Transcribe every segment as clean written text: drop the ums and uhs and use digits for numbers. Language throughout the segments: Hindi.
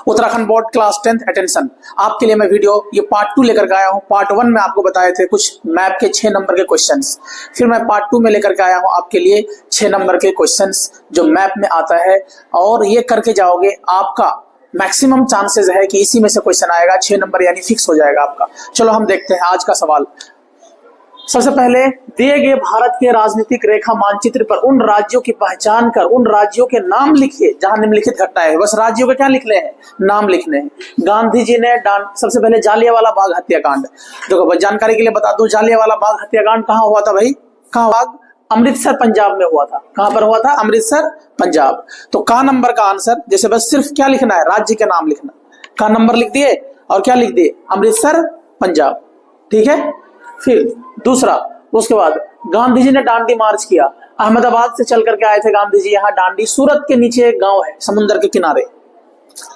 Uttarakhand board class 10th attention. आपके लिए मैं वीडियो ये पार्ट 2 लेकर के आया हूँ। पार्ट 1 में आपको बताए थे कुछ मैप के 6 नंबर के क्वेश्चंस, फिर मैं पार्ट 2 में लेकर के आया हूँ आपके लिए 6 नंबर के क्वेश्चंस जो मैप में आता है, और ये करके जाओगे आपका मैक्सिमम चांसेस है कि इसी में से क्वेश्चन आएगा, 6 नंबर यानी फिक्स हो जाएगा आपका। चलो हम देखते हैं आज का सवाल। सबसे पहले दिए गए भारत के राजनीतिक रेखा मानचित्र पर उन राज्यों की पहचान कर उन राज्यों के नाम लिखिए जहां निम्नलिखित घटनाएं है। बस राज्यों के क्या लिखने हैं, नाम लिखने हैं। गांधी जी ने सबसे पहले जालियांवाला बाग हत्याकांड, देखो जानकारी के लिए बता दूं, जालियांवाला बाग हत्याकांड कहाँ हुआ था भाई, कहाँ हुआ? अमृतसर पंजाब में हुआ था। कहां पर हुआ था? अमृतसर पंजाब। तो का नंबर का आंसर, जैसे बस सिर्फ क्या लिखना है, राज्य के नाम लिखना, का नंबर लिख दिए और क्या लिख दिए, अमृतसर पंजाब। ठीक है। फिर दूसरा, उसके बाद गांधी जी ने डांडी मार्च किया, अहमदाबाद से चल करके आए थे गांधी जी यहाँ डांडी। सूरत के नीचे एक गांव है समुद्र के किनारे,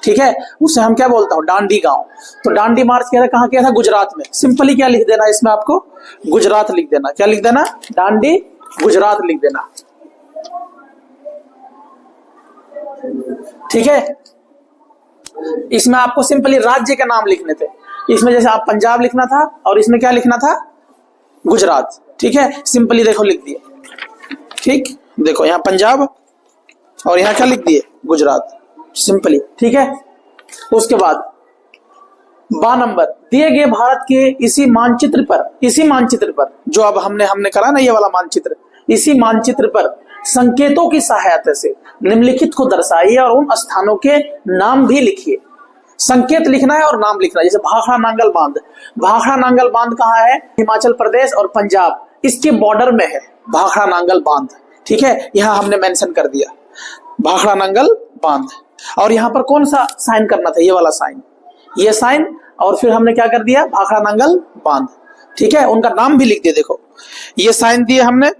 ठीक है, उसे हम क्या बोलता हूँ, डांडी गांव। तो डांडी मार्च किया था, कहाँ किया था? गुजरात में। सिंपली क्या लिख देना इसमें आपको, गुजरात लिख देना। क्या लिख देना? डांडी गुजरात लिख देना। ठीक है। इसमें आपको सिंपली राज्य के नाम लिखने थे। इसमें जैसे आप पंजाब लिखना था और इसमें क्या लिखना था, गुजरात। ठीक है, सिंपली देखो लिख दिए। ठीक, देखो यहाँ पंजाब और यहाँ क्या लिख दिए, गुजरात, सिंपली। ठीक है। उसके बाद 12 नंबर, दिए गए भारत के इसी मानचित्र पर जो अब हमने करा ना ये वाला मानचित्र, इसी मानचित्र पर संकेतों की सहायता से निम्नलिखित को दर्शाइए और उन स्थानों के नाम भी लिखिए। संकेत लिखना है और नाम लिखना है। जैसे भाखड़ा नांगल बांध, भाखड़ा नांगल बांध कहाँ है? हिमाचल प्रदेश और पंजाब इसके बॉर्डर में है भाखड़ा नांगल बांध। ठीक है, यहाँ हमने मेंशन कर दिया भाखड़ा नांगल बांध। और यहाँ पर कौन सा साइन करना था, ये वाला साइन, ये साइन, और फिर हमने क्या कर दिया, भाखड़ा नांगल बांध। ठीक है, उनका नाम भी लिख दिया। देखो ये साइन दिए हमने,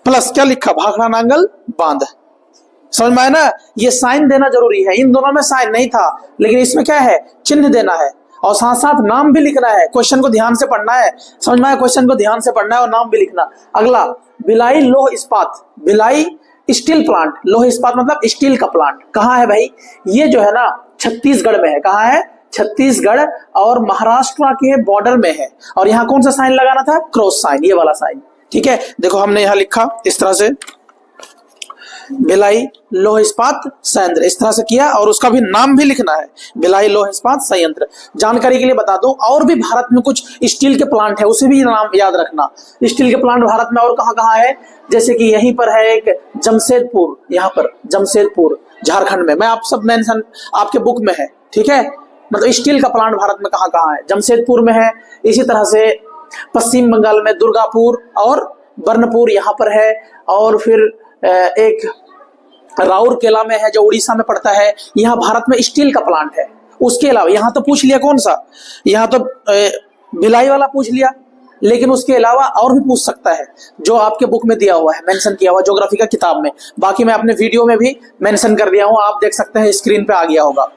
प्लस क्या लिखा, भाखड़ा नांगल बांध। समझ में आया ना? ये साइन देना जरूरी है। इन दोनों में साइन नहीं था, लेकिन इसमें क्या है, चिन्ह देना है और साथ साथ नाम भी लिखना है। क्वेश्चन को ध्यान से पढ़ना है, समझ में आया? क्वेश्चन को ध्यान से पढ़ना है और नाम भी लिखना। अगला, भिलाई लौह इस्पात, भिलाई स्टील प्लांट। लौह इस्पात मतलब स्टील का प्लांट। कहाँ है भाई? ये जो है ना छत्तीसगढ़ में है। कहाँ है? छत्तीसगढ़ और महाराष्ट्र के बॉर्डर में है। और यहाँ कौन सा साइन लगाना था, क्रॉस साइन, ये वाला साइन। ठीक है, देखो हमने यहाँ लिखा इस तरह से, भिलाई लौह इस्पात संयंत्र, इस तरह से किया, और उसका भी नाम भी लिखना है, भिलाई लौह इस्पात संयंत्र। जानकारी के लिए बता दूं, और भी भारत में कुछ स्टील के प्लांट है, उसे भी नाम याद रखना। स्टील के प्लांट भारत में और कहाँ कहाँ है, जैसे कि यहीं पर है एक जमशेदपुर, यहाँ पर जमशेदपुर झारखंड में, मैं आप सब मेंशन आपके बुक में है। ठीक है, मतलब स्टील का प्लांट भारत में कहाँ कहाँ है, जमशेदपुर में है। इसी तरह से पश्चिम बंगाल में दुर्गापुर और बर्नपुर यहाँ पर है। और फिर एक राउरकेला में है जो उड़ीसा में पड़ता है। यहाँ भारत में स्टील का प्लांट है। उसके अलावा यहाँ तो पूछ लिया कौन सा, यहाँ तो भिलाई वाला पूछ लिया, लेकिन उसके अलावा और भी पूछ सकता है जो आपके बुक में दिया हुआ है, मेंशन किया हुआ ज्योग्राफी का किताब में। बाकी मैं अपने वीडियो में भी मेंशन कर दिया हूं, आप देख सकते हैं, स्क्रीन पे आ गया होगा।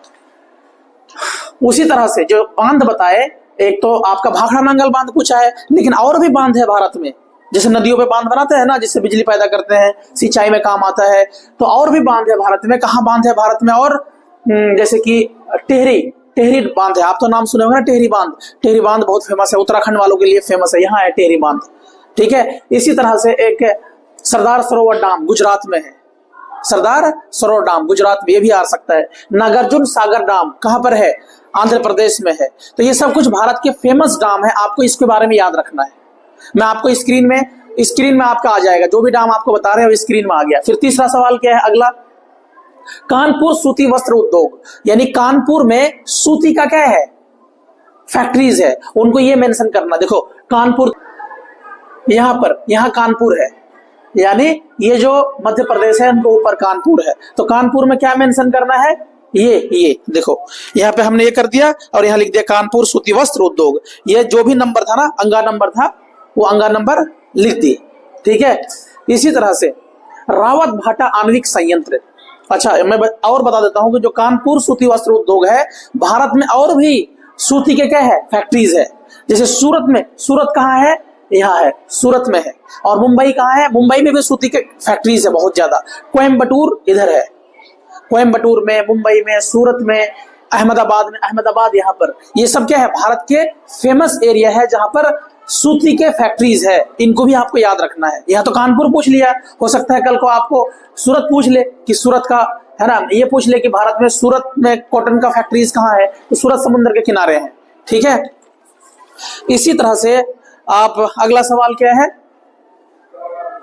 उसी तरह से जो बांध बताए, एक तो आपका भाखड़ा नांगल बांध पूछा है, लेकिन और भी बांध है भारत में। जैसे नदियों पे बांध बनाते हैं ना, जिससे बिजली पैदा करते हैं, सिंचाई में काम आता है, तो और भी बांध है भारत में। कहाँ बांध है भारत में? और जैसे कि टेहरी बांध है, आप तो नाम सुने होंगे ना, टेहरी बांध। टेहरी बांध बहुत फेमस है, उत्तराखंड वालों के लिए फेमस है, यहाँ है टेहरी बांध। ठीक है, इसी तरह से एक सरदार सरोवर डैम गुजरात में है, सरदार सरोवर डैम गुजरात में, ये भी आ सकता है। नागार्जुन सागर डैम कहाँ पर है? आंध्र प्रदेश में है। तो ये सब कुछ भारत के फेमस डैम है, आपको इसके बारे में याद रखना है। मैं आपको स्क्रीन में आपका आ जाएगा, जो भी डैम आपको बता रहे हैं वो स्क्रीन में आ गया। फिर तीसरा सवाल क्या है, अगला, कानपुर सूती वस्त्र उद्योग, यानी कानपुर में सूती का क्या है, फैक्ट्रीज है, उनको ये मेंशन करना। देखो कानपुर, यहाँ कानपुर है, यानी ये जो मध्य प्रदेश है उनको ऊपर कानपुर है, तो कानपुर में क्या मेंशन करना है, ये देखो यहाँ पे हमने ये कर दिया और यहाँ लिख दिया कानपुर सूती वस्त्र उद्योग। ये जो भी नंबर था ना, अंगा नंबर था, वो अंगा नंबर लिख दिए। ठीक है, इसी तरह से रावत भाटा आणविक संयंत्र। अच्छा, मैं और बता देता हूं कि जो कानपुर सूती वस्त्र उद्योग है, भारत में और भी सूती के क्या है, फैक्ट्रीज है। जैसे सूरत में, सूरत कहाँ है, यहाँ है, सूरत में है। और मुंबई कहाँ है, मुंबई में भी सूती के फैक्ट्रीज है बहुत ज्यादा। कोयम्बटूर इधर है, कोयम्बटूर में, मुंबई में, सूरत में, अहमदाबाद में, अहमदाबाद यहाँ पर, ये सब क्या है, भारत के फेमस एरिया है जहां पर सूती के फैक्ट्रीज है। इनको भी आपको याद रखना है। यहाँ तो कानपुर पूछ लिया, हो सकता है कल को आपको सूरत पूछ ले कि सूरत का है ना, ये पूछ ले कि भारत में सूरत में कॉटन का फैक्ट्रीज कहाँ है, तो सूरत समुद्र के किनारे है। ठीक है, इसी तरह से आप अगला सवाल क्या है,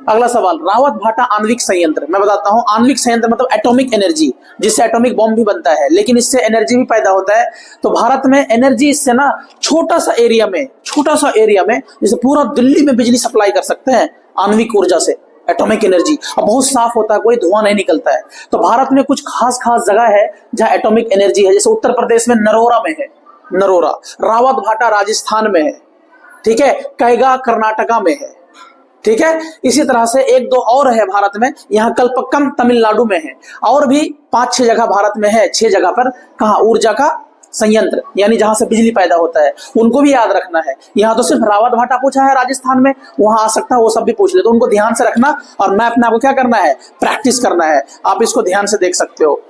अगला सवाल रावत भाटा आणविक संयंत्र। मैं बताता हूं, आणविक संयंत्र मतलब एटॉमिक एनर्जी, जिससे एटॉमिक बॉम्ब भी बनता है, लेकिन इससे एनर्जी भी पैदा होता है। तो भारत में एनर्जी इससे ना छोटा सा एरिया में जैसे पूरा दिल्ली में बिजली सप्लाई कर सकते हैं आणविक ऊर्जा से, एटॉमिक एनर्जी, और बहुत साफ होता है, कोई धुआं नहीं निकलता है। तो भारत में कुछ खास जगह है जहां एटॉमिक एनर्जी है, जैसे उत्तर प्रदेश में नरोरा में है, नरोरा, रावत भाटा राजस्थान में है, ठीक है, कैगा कर्नाटका में है। ठीक है, इसी तरह से एक दो और है भारत में, यहाँ कल्पक्कम तमिलनाडु में है, और भी 5-6 जगह भारत में है, 6 जगह पर कहा ऊर्जा का संयंत्र, यानी जहां से बिजली पैदा होता है, उनको भी याद रखना है। यहाँ तो सिर्फ रावत भाटा पूछा है राजस्थान में, वहां आ सकता है वो सब भी पूछ ले, तो उनको ध्यान से रखना और मैप में आपको क्या करना है, प्रैक्टिस करना है। आप इसको ध्यान से देख सकते हो।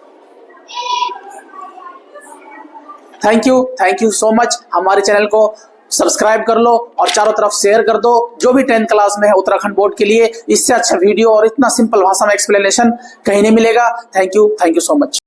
Thank you so much. हमारे चैनल को सब्सक्राइब कर लो और चारों तरफ शेयर कर दो। जो भी 10th क्लास में है उत्तराखंड बोर्ड के लिए, इससे अच्छा वीडियो और इतना सिंपल भाषा में एक्सप्लेनेशन कहीं नहीं मिलेगा। Thank you so much.